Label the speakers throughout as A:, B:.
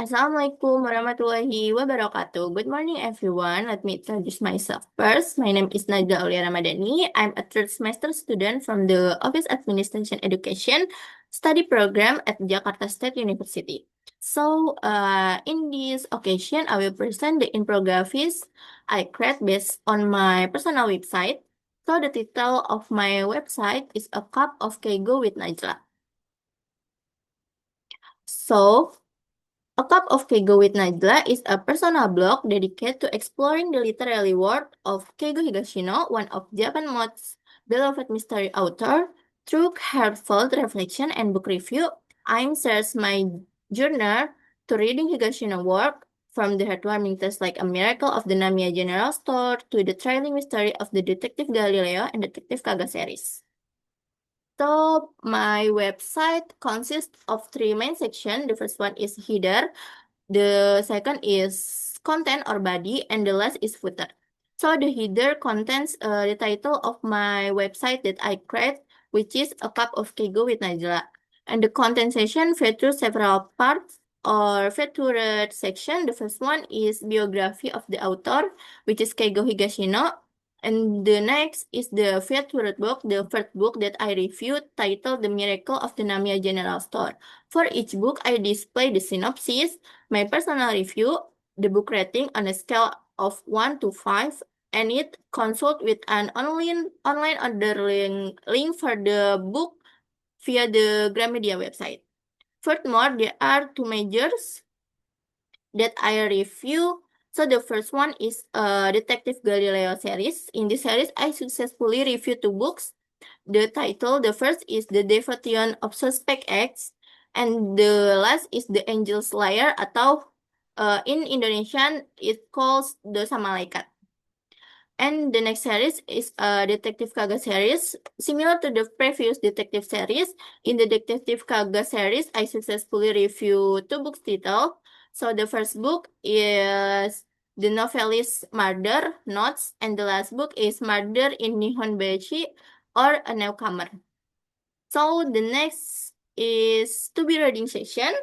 A: Assalamualaikum warahmatullahi wabarakatuh. Good morning, everyone. Let me introduce myself first. My name is Najla Aulia Ramadhani. I'm a third semester student from the Office Administration Education study program at Jakarta State University. In this occasion, I will present the infographics I create based on my personal website. So, the title of my website is A Cup of Keigo with Najla. So, A Cup of Keigo with Najla is a personal blog dedicated to exploring the literary world of Keigo Higashino, one of Japan's most beloved mystery author. Through heartfelt reflection and book review, I shares my journey to reading Higashino work, from the heartwarming tales like A Miracle of the Namiya General Store to the thrilling mystery of the Detective Galileo and Detective Kaga series. So my website consists of three main sections. The first one is header, the second is content or body, and the last is footer. So the header contains the title of my website that I create, which is A Cup of Keigo with Najla. And the content section features several parts or featured section. The first one is biography of the author, which is Keigo Higashino. And the next is the featured book, the first book that I reviewed, titled The Miracle of the Namiya General Store. For each book, I display the synopsis, my personal review, the book rating on a scale of 1 to 5, and it consult with an online ordering link for the book via the Gramedia website. Furthermore, there are two majors that I review. So the first one is Detective Galileo series. In this series, I successfully reviewed two books. The first is The Devotion of Suspect X, and the last is The Angel Slayer, atau in Indonesian it calls Dosa Malaikat. And the next series is a Detective Kaga series. Similar to the previous detective series, in the Detective Kaga series, I successfully reviewed two books titled. So the first book is The Novelist Murder Notes, and the last book is Murder in Nihonbayashi, or A Newcomer. So the next is to be reading session.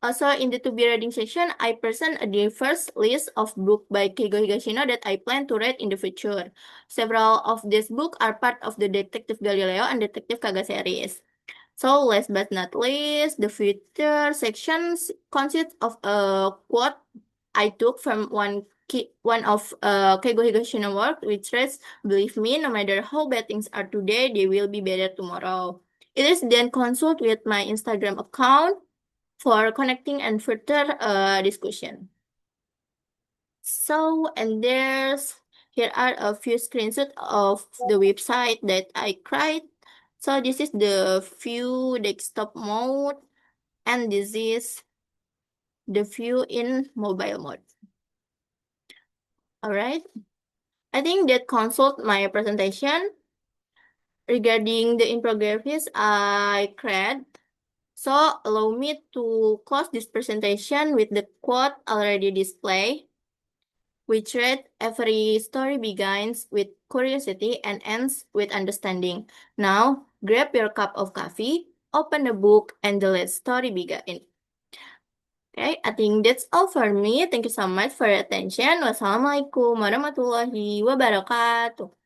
A: Also, in the to be reading session, I present a diverse list of books by Keigo Higashino that I plan to read in the future. Several of these books are part of the Detective Galileo and Detective Kaga series. So, last but not least, the future sections consists of a quote I took from one of Keigo Higashino work, which reads, "Believe me, no matter how bad things are today, they will be better tomorrow." It is then consult with my Instagram account for connecting and further discussion. So, and here are a few screenshots of the website that I create. So this is the view desktop mode, and this is the view in mobile mode. All right. I think that consult my presentation regarding the infographics I create. So allow me to close this presentation with the quote already displayed, which read, "Every story begins with curiosity and ends with understanding. Now, grab your cup of coffee, open the book, and the let's story begin." Okay, I think that's all for me. Thank you so much for your attention. Wassalamualaikum warahmatullahi wabarakatuh.